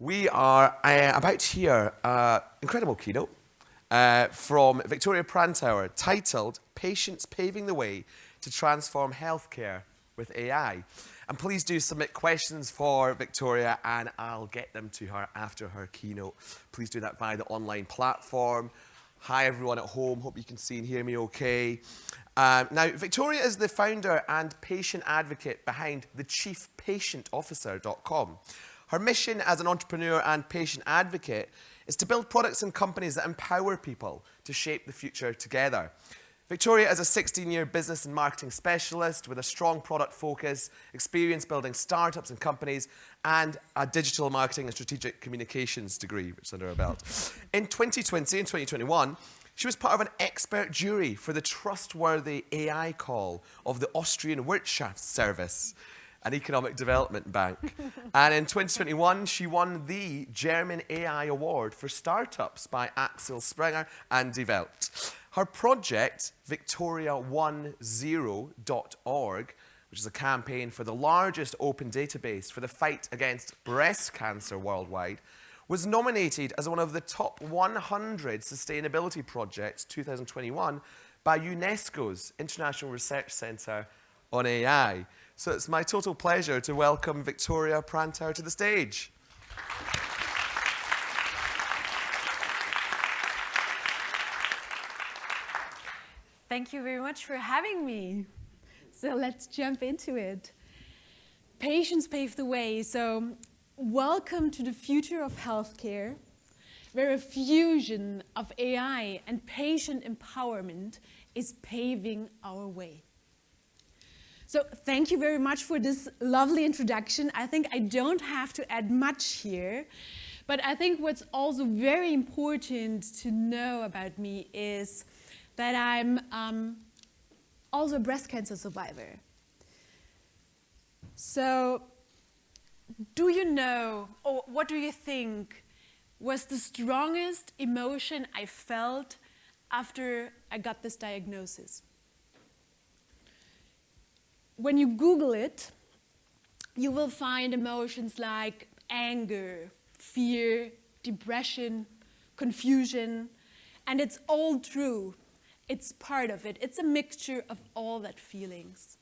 We are about to hear an incredible keynote from Viktoria Prantauer titled Patients Paving the Way to Transform Healthcare with AI. And please do submit questions for Viktoria and I'll get them to her after her keynote. Please do that via the online platform. Hi everyone at home, hope you can see and hear me okay. Now, Viktoria is the founder and patient advocate behind thechiefpatientofficer.com. Her mission as an entrepreneur and patient advocate is to build products and companies that empower people to shape the future together. Viktoria is a 16-year business and marketing specialist with a strong product focus, experience building startups and companies, and a digital marketing and strategic communications degree, which is under her belt. In 2020 and 2021, she was part of an expert jury for the trustworthy AI call of the Austrian Wirtschaftsservice, an economic development bank. And in 2021, she won the German AI Award for Startups by Axel Springer and Die Welt. Her project, Victoria10.org, which is a campaign for the largest open database for the fight against breast cancer worldwide, was nominated as one of the top 100 sustainability projects 2021 by UNESCO's International Research Centre on AI. So it's my total pleasure to welcome Viktoria Prantauer to the stage. Thank you very much for having me. So let's jump into it. Patients pave the way. So welcome to the future of healthcare, where a fusion of AI and patient empowerment is paving our way. So thank you very much for this lovely introduction. I think I don't have to add much here, but I think what's also very important to know about me is that I'm also a breast cancer survivor. So do you know, or what do you think was the strongest emotion I felt after I got this diagnosis? When you Google it, you will find emotions like anger, fear, depression, confusion, and it's all true. It's part of it. It's a mixture of all that feelings.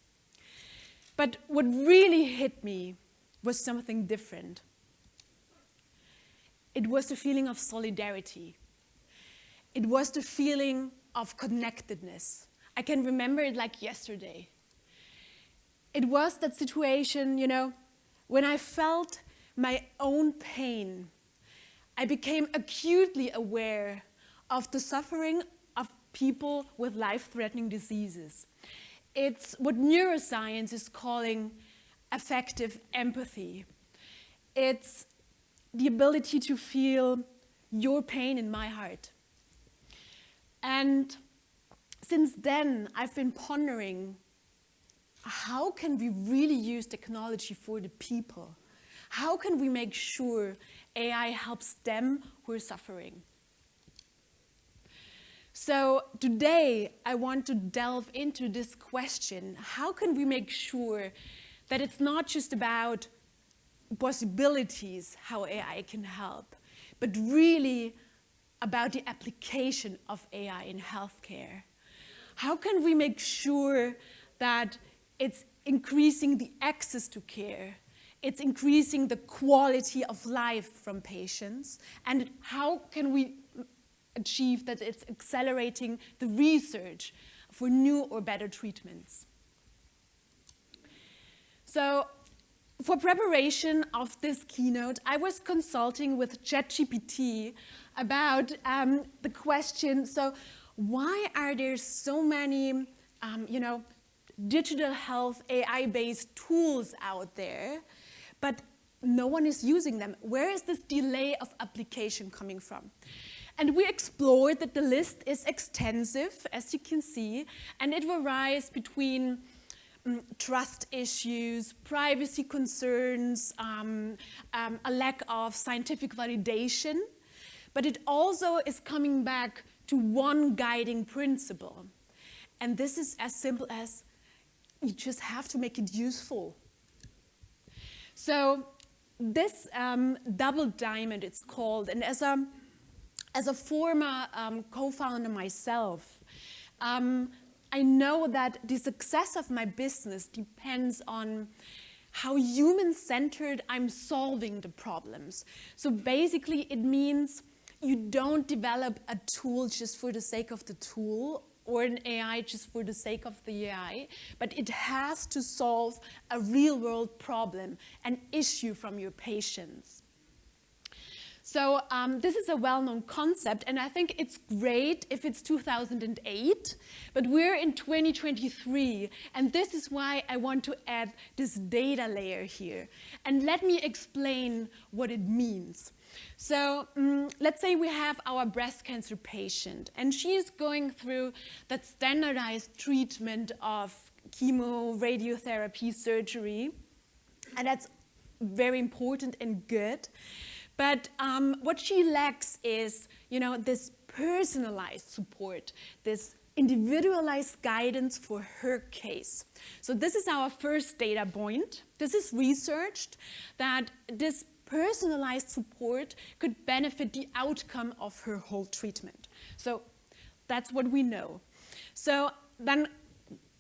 But what really hit me was something different. It was the feeling of solidarity. It was the feeling of connectedness. I can remember it like yesterday. It was that situation, when I felt my own pain, I became acutely aware of the suffering of people with life-threatening diseases. It's what neuroscience is calling affective empathy. It's the ability to feel your pain in my heart. And since then, I've been pondering, how can we really use technology for the people? How can we make sure AI helps them who are suffering? So today, I want to delve into this question. How can we make sure that it's not just about possibilities, how AI can help, but really about the application of AI in healthcare? How can we make sure that it's increasing the access to care, it's increasing the quality of life from patients, and how can we achieve that it's accelerating the research for new or better treatments? So for preparation of this keynote, I was consulting with ChatGPT about the question, so why are there so many, digital health AI-based tools out there, but no one is using them? Where is this delay of application coming from? And we explored that the list is extensive, as you can see, and it varies between trust issues, privacy concerns, a lack of scientific validation, but it also is coming back to one guiding principle. And this is as simple as you just have to make it useful. So this double diamond, it's called, and as a former co-founder myself, I know that the success of my business depends on how human-centered I'm solving the problems. So basically, it means you don't develop a tool just for the sake of the tool, or an AI just for the sake of the AI, but it has to solve a real-world problem, an issue from your patients. So this is a well-known concept, and I think it's great if it's 2008, but we're in 2023, and this is why I want to add this data layer here. And let me explain what it means. So let's say we have our breast cancer patient, and she's going through that standardized treatment of chemo, radiotherapy, surgery, and that's very important and good. But what she lacks is, this personalized support, this individualized guidance for her case. So this is our first data point. This is researched that this personalized support could benefit the outcome of her whole treatment. So that's what we know. So then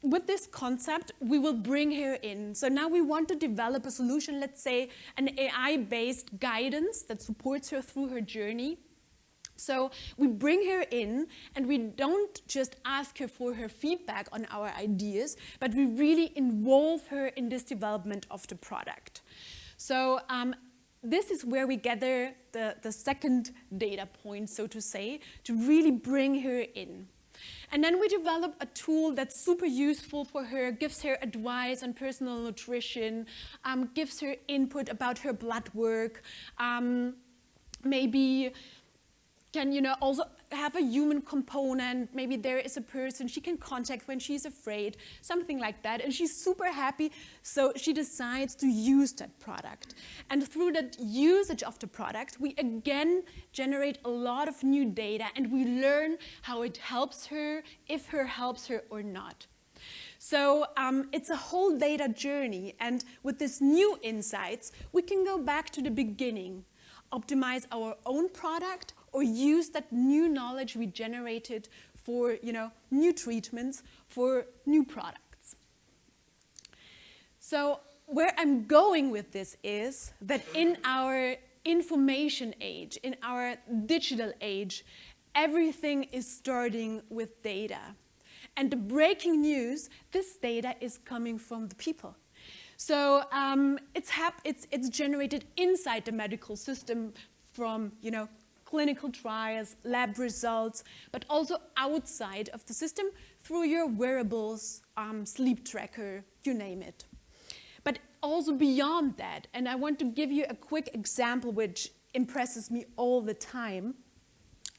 with this concept, we will bring her in. So now we want to develop a solution, let's say an AI-based guidance that supports her through her journey. So we bring her in, and we don't just ask her for her feedback on our ideas, but we really involve her in this development of the product. So this is where we gather the second data point, so to say, to really bring her in. And then we develop a tool that's super useful for her, gives her advice on personal nutrition, gives her input about her blood work, maybe can also have a human component. Maybe there is a person she can contact when she's afraid, something like that. And she's super happy, so she decides to use that product. And through that usage of the product, we again generate a lot of new data, and we learn how it helps her, if it helps her or not. So it's a whole data journey, and with this new insights, we can go back to the beginning, optimize our own product, or use that new knowledge we generated for new treatments, for new products. So where I'm going with this is that in our information age, in our digital age, everything is starting with data. And the breaking news, this data is coming from the people. So it's generated inside the medical system from clinical trials, lab results, but also outside of the system through your wearables, sleep tracker, you name it. But also beyond that, and I want to give you a quick example which impresses me all the time.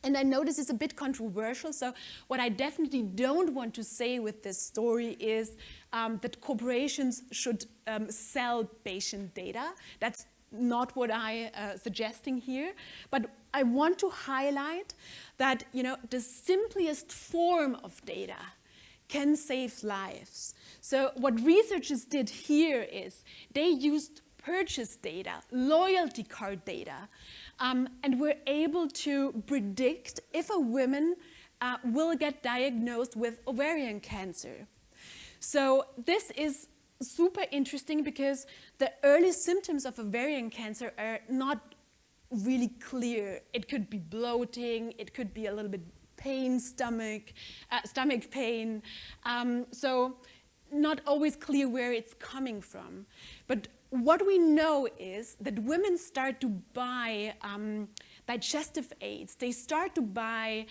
And I know this is a bit controversial, so what I definitely don't want to say with this story is that corporations should sell patient data. That's not what I'm suggesting here, but I want to highlight that the simplest form of data can save lives. So what researchers did here is they used purchase data, loyalty card data, and were able to predict if a woman will get diagnosed with ovarian cancer. So this is super interesting because the early symptoms of ovarian cancer are not really clear. It could be bloating, it could be a little bit pain, stomach pain. So not always clear where it's coming from. But what we know is that women start to buy digestive aids. They start to buy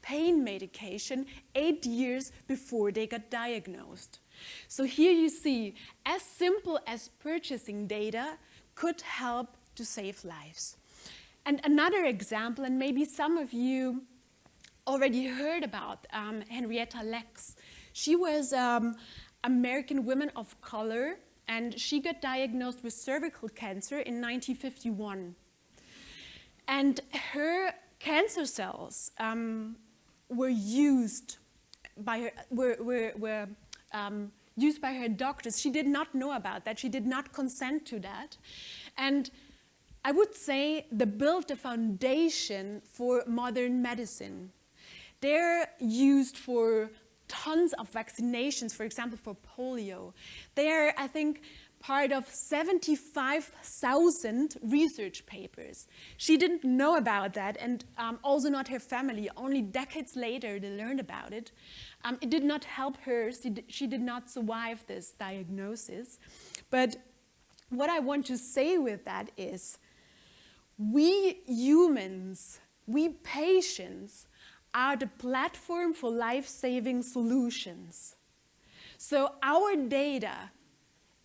pain medication 8 years before they got diagnosed. So here you see, as simple as purchasing data could help to save lives. And another example, and maybe some of you already heard about Henrietta Lacks. She was American woman of color, and she got diagnosed with cervical cancer in 1951. And her cancer cells were used by her, used by her doctors. She did not know about that. She did not consent to that. And I would say they built the foundation for modern medicine. They're used for tons of vaccinations, for example, for polio. They're, I think, part of 75,000 research papers. She didn't know about that, and also not her family. Only decades later, they learned about it. It did not help her. She did not survive this diagnosis. But what I want to say with that is, we humans, we patients, are the platform for life-saving solutions. So our data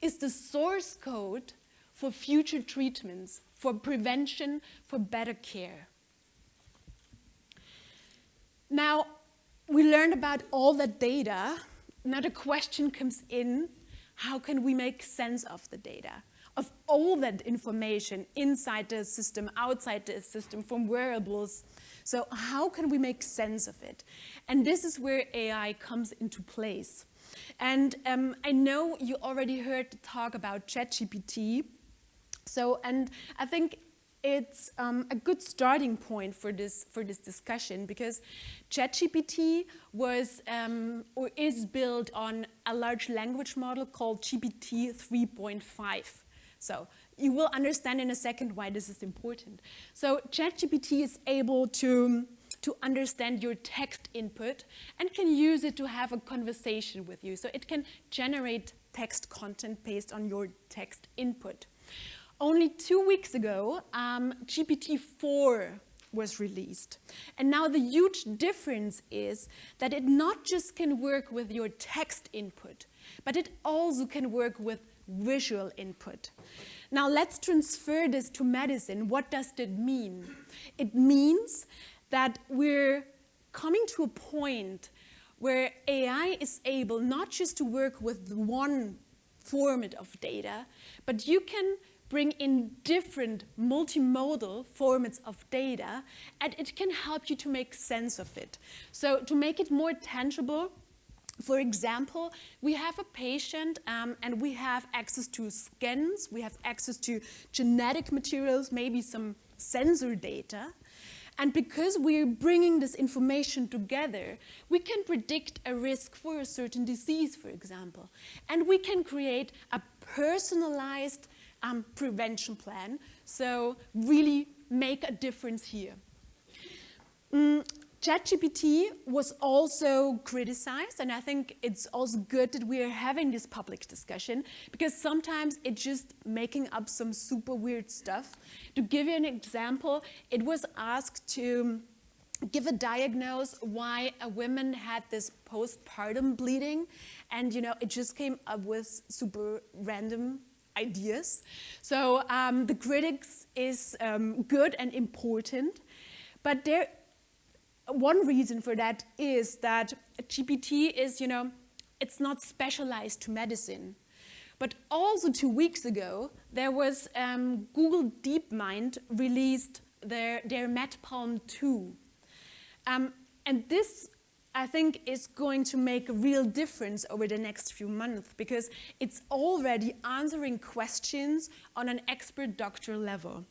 is the source code for future treatments, for prevention, for better care. Now, we learned about all that data. Now the question comes in, how can we make sense of the data? Of all that information inside the system, outside the system, from wearables. So how can we make sense of it? And this is where AI comes into place. And I know you already heard the talk about ChatGPT. And I think it's a good starting point for this discussion, because ChatGPT was or is built on a large language model called GPT 3.5. So you will understand in a second why this is important. So ChatGPT is able to understand your text input and can use it to have a conversation with you. So it can generate text content based on your text input. Only 2 weeks ago, GPT-4 was released. And now the huge difference is that it not just can work with your text input, but it also can work with visual input. Now let's transfer this to medicine. What does that mean? It means that we're coming to a point where AI is able not just to work with one format of data, but you can bring in different multimodal formats of data, and it can help you to make sense of it. So to make it more tangible, for example, we have a patient and we have access to scans, we have access to genetic materials, maybe some sensor data. And because we're bringing this information together, we can predict a risk for a certain disease, for example. And we can create a personalized prevention plan, so really make a difference here. ChatGPT was also criticized, and I think it's also good that we are having this public discussion, because sometimes it's just making up some super weird stuff. To give you an example, it was asked to give a diagnosis why a woman had this postpartum bleeding, and it just came up with super random ideas. So the critics is good and important, but one reason for that is that GPT is, it's not specialized to medicine. But also 2 weeks ago, there was Google DeepMind released their MedPalm 2. And this, I think, is going to make a real difference over the next few months, because it's already answering questions on an expert doctor level.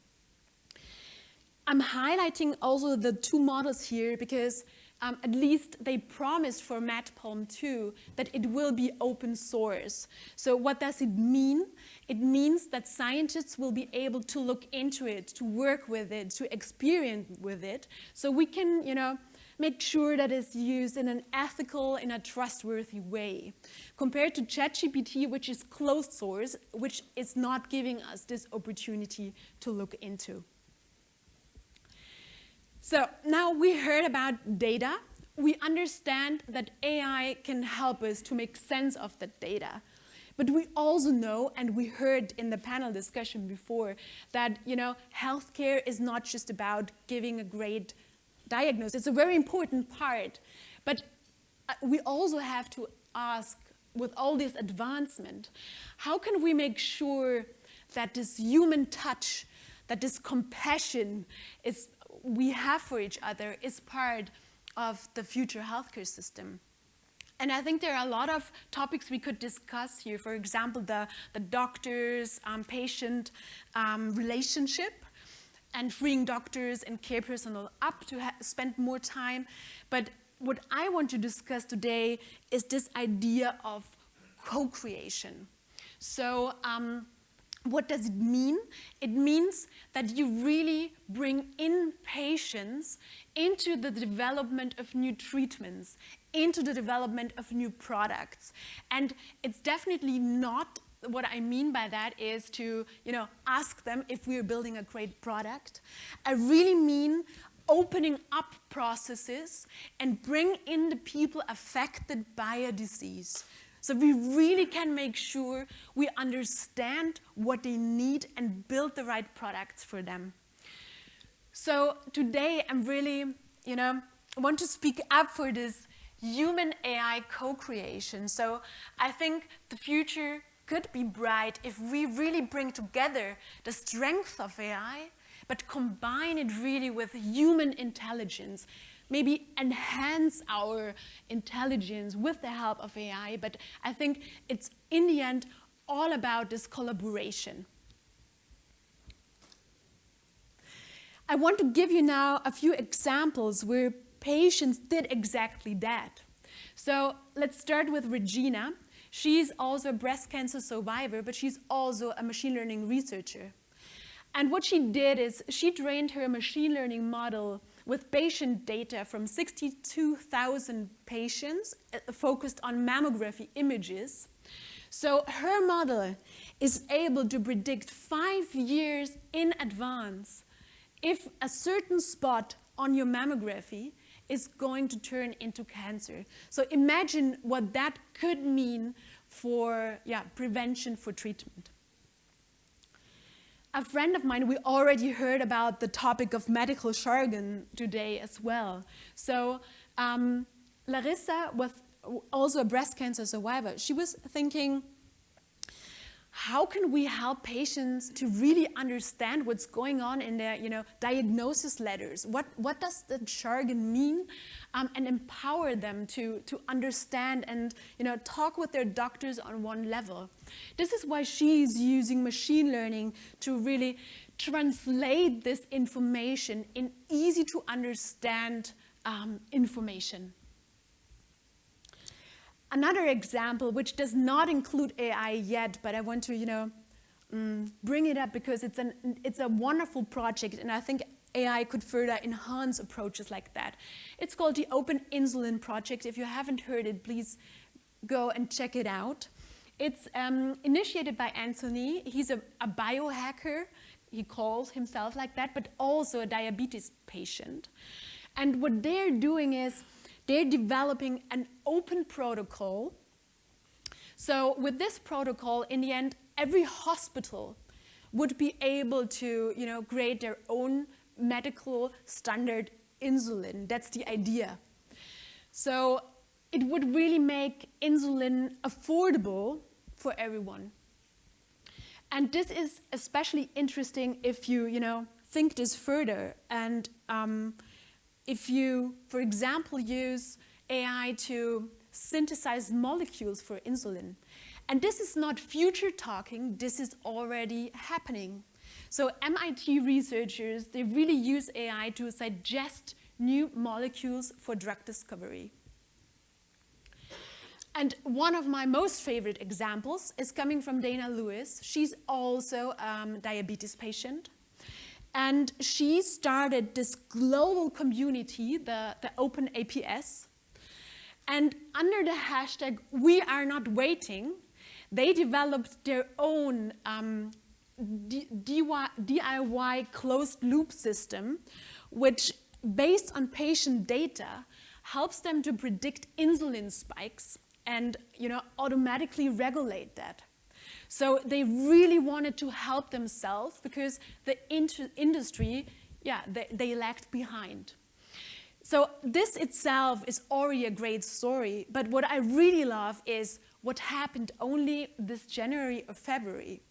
I'm highlighting also the 2 models here because at least they promised for MedPalm 2 that it will be open source. So what does it mean? It means that scientists will be able to look into it, to work with it, to experiment with it, so we can, make sure that it's used in an ethical, in a trustworthy way. Compared to ChatGPT, which is closed source, which is not giving us this opportunity to look into. So now we heard about data. We understand that AI can help us to make sense of that data. But we also know, and we heard in the panel discussion before, that healthcare is not just about giving a great diagnosis. It's a very important part. But we also have to ask, with all this advancement, how can we make sure that this human touch, that this compassion we have for each other is part of the future healthcare system? And I think there are a lot of topics we could discuss here. For example, the doctors-patient relationship. and freeing doctors and care personnel up to spend more time. But what I want to discuss today is this idea of co-creation. So what does it mean? It means that you really bring in patients into the development of new treatments, into the development of new products. And it's definitely not, what I mean by that is to, ask them if we're building a great product. I really mean opening up processes and bring in the people affected by a disease. So we really can make sure we understand what they need and build the right products for them. So today I'm really, want to speak up for this human-AI co-creation. So I think the future could be bright if we really bring together the strength of AI, but combine it really with human intelligence. Maybe enhance our intelligence with the help of AI, but I think it's in the end all about this collaboration. I want to give you now a few examples where patients did exactly that. So let's start with Regina. She's also a breast cancer survivor, but she's also a machine learning researcher. And what she did is she trained her machine learning model with patient data from 62,000 patients focused on mammography images. So her model is able to predict 5 years in advance if a certain spot on your mammography is going to turn into cancer. So imagine what that could mean for prevention, for treatment. A friend of mine, we already heard about the topic of medical jargon today as well. So Larissa was also a breast cancer survivor. She was thinking, how can we help patients to really understand what's going on in their diagnosis letters? What does the jargon mean? And empower them to understand and talk with their doctors on one level. This is why she's using machine learning to really translate this information in easy to understand information. Another example, which does not include AI yet, but I want to, bring it up because it's a wonderful project, and I think AI could further enhance approaches like that. It's called the Open Insulin Project. If you haven't heard it, please go and check it out. It's initiated by Anthony. He's a biohacker. He calls himself like that, but also a diabetes patient. And what they're doing is they're developing an open protocol. So with this protocol, in the end, every hospital would be able to create their own medical standard insulin. That's the idea. So it would really make insulin affordable for everyone. And this is especially interesting if you think this further and if you, for example, use AI to synthesize molecules for insulin. And this is not future talking, this is already happening. So MIT researchers, they really use AI to suggest new molecules for drug discovery. And one of my most favorite examples is coming from Dana Lewis. She's also a diabetes patient. And she started this global community, the Open APS. And under the hashtag "We Are Not Waiting," they developed their own DIY closed loop system, which, based on patient data, helps them to predict insulin spikes and automatically regulate that. So they really wanted to help themselves because the industry, they lagged behind. So this itself is already a great story, but what I really love is what happened only this January or February.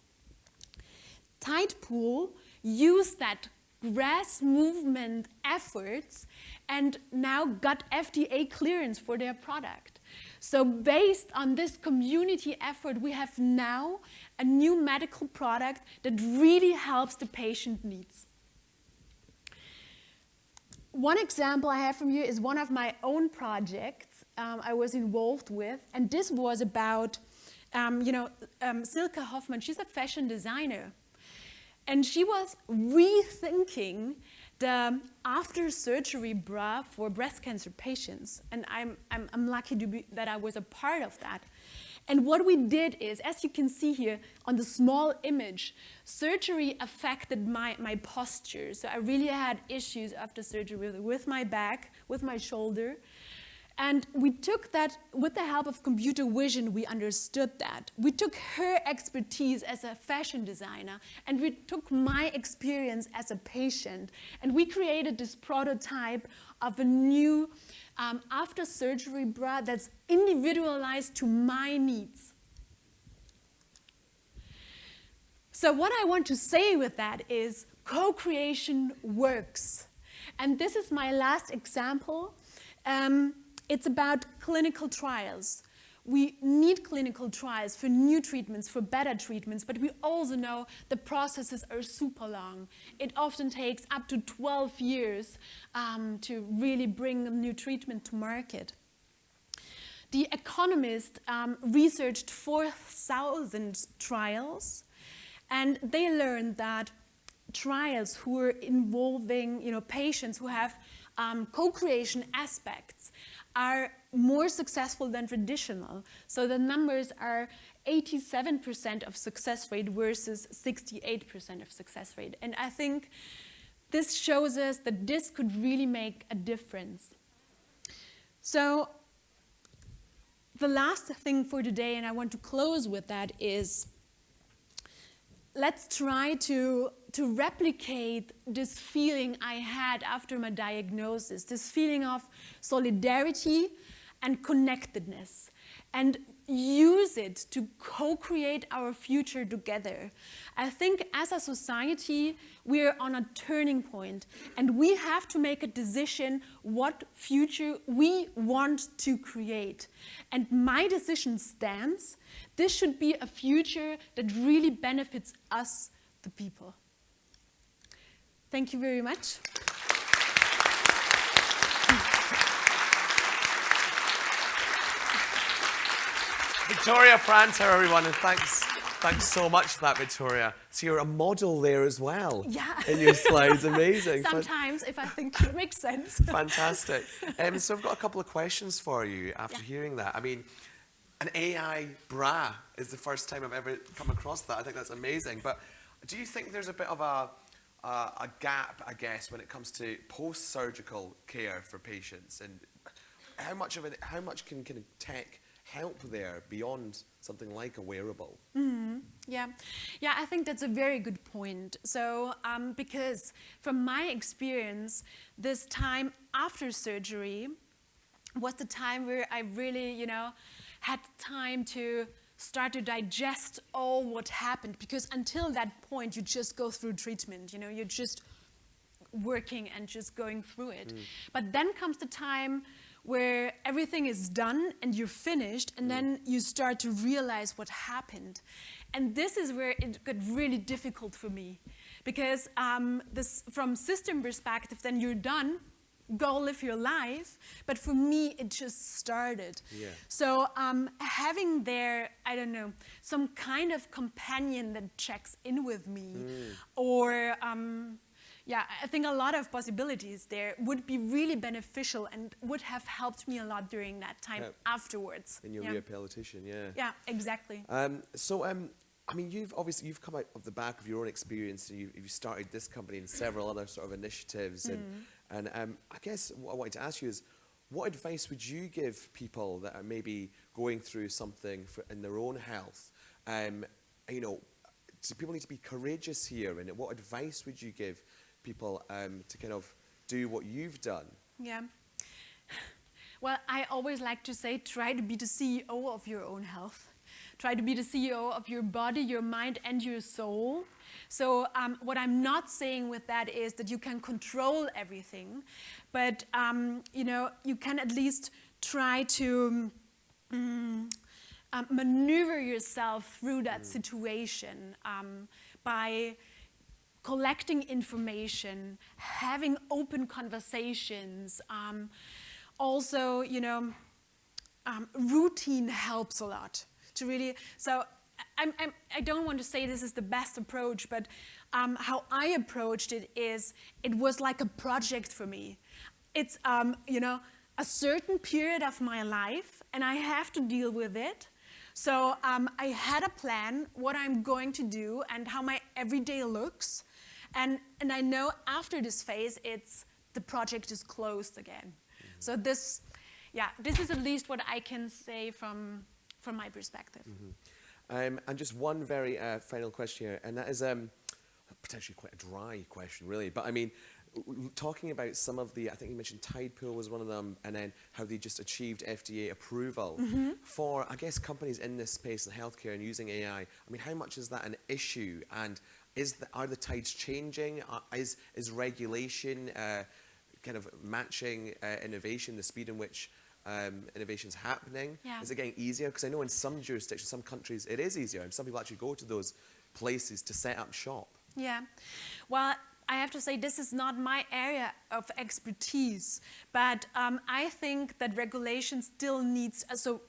Tidepool used that grass movement efforts and now got FDA clearance for their product. So based on this community effort, we have now a new medical product that really helps the patient needs. one example I have from you is one of my own projects I was involved with, and this was about, Silke Hoffmann. She's a fashion designer, and she was rethinking the after-surgery bra for breast cancer patients, and I'm lucky that I was a part of that. And what we did is, as you can see here on the small image, surgery affected my posture. So I really had issues after surgery with my back, with my shoulder. And we took that, with the help of computer vision, we understood that. We took her expertise as a fashion designer, and we took my experience as a patient, and we created this prototype of a new after-surgery bra that's individualized to my needs. So what I want to say with that is co-creation works. And this is my last example. It's about clinical trials. We need clinical trials for new treatments, for better treatments, but we also know the processes are super long. It often takes up to 12 years to really bring a new treatment to market. The Economist researched 4,000 trials, and they learned that trials who are involving patients who have co-creation aspects are more successful than traditional. So the numbers are 87% of success rate versus 68% of success rate. And I think this shows us that this could really make a difference. So the last thing for today, and I want to close with that, is let's try to replicate this feeling I had after my diagnosis, this feeling of solidarity and connectedness, and use it to co-create our future together. I think as a society, we're on a turning point, and we have to make a decision what future we want to create. And my decision stands. This should be a future that really benefits us, the people. Thank you very much. Viktoria Prantauer, everyone, and thanks so much for that, Viktoria. So you're a model there as well. Yeah. In your slides, amazing. Sometimes, if I think it makes sense. Fantastic. So I've got a couple of questions for you after hearing that. I mean, an AI bra is the first time I've ever come across that. I think that's amazing. But do you think there's a bit of a gap, I guess, when it comes to post-surgical care for patients? And how much can tech help there beyond something like a wearable? Mm-hmm. Yeah, I think that's a very good point. So, because from my experience, this time after surgery was the time where I really, had time to start to digest all what happened. Because until that point, you just go through treatment. You're just working and just going through it. But then comes the time where everything is done and you're finished, and then you start to realize what happened. And this is where it got really difficult for me, because from system perspective, then you're done, go live your life. But for me, it just started. Yeah. So having there, I don't know, some kind of companion that checks in with me, or I think a lot of possibilities there would be really beneficial and would have helped me a lot during that time afterwards. In your rehabilitation, Yeah, exactly. I mean, you've come out of the back of your own experience, and you've started this company and several other sort of initiatives. And I guess what I wanted to ask you is, what advice would you give people that are maybe going through something in their own health? Do people need to be courageous here? And what advice would you give people to kind of do what you've done? Yeah. Well, I always like to say, try to be the CEO of your own health. Try to be the CEO of your body, your mind, and your soul. So what I'm not saying with that is that you can control everything, but you can at least try to maneuver yourself through that situation by collecting information, having open conversations. Also, routine helps a lot to really. So I don't want to say this is the best approach, but how I approached it is it was like a project for me. It's a certain period of my life, and I have to deal with it. So I had a plan, what I'm going to do, and how my everyday looks. And I know after this phase, the project is closed again. So this is at least what I can say from my perspective. And just one very final question here, and that is potentially quite a dry question, really. But I mean, talking about some of I think you mentioned Tide Pool was one of them, and then how they just achieved FDA approval for, I guess, companies in this space in healthcare and using AI. I mean, how much is that an issue? And are the tides changing? Is regulation kind of matching innovation, the speed in which innovation is happening? Yeah. Is it getting easier? Because I know in some jurisdictions, some countries, it is easier, and some people actually go to those places to set up shop. Yeah, well, I have to say this is not my area of expertise, but I think that regulation still needs, so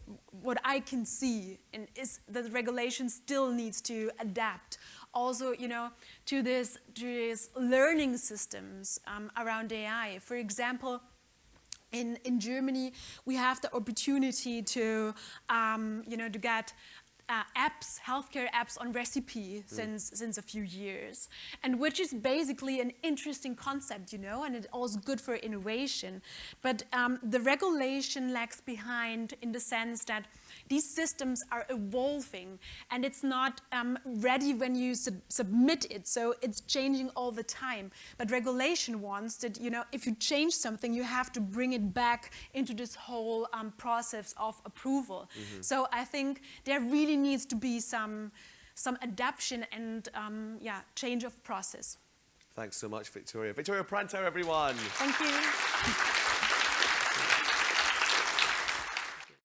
what I can see is that regulation still needs to adapt also, to this learning systems around AI. For example, in Germany, we have the opportunity to get apps, healthcare apps on recipe since a few years, and which is basically an interesting concept, and it's also good for innovation. But the regulation lags behind in the sense that these systems are evolving, and it's not ready when you submit it, so it's changing all the time. But regulation wants that, if you change something, you have to bring it back into this whole process of approval. So I think there really needs to be some adaptation and change of process. Thanks so much, Viktoria. Viktoria Prantauer, everyone. Thank you.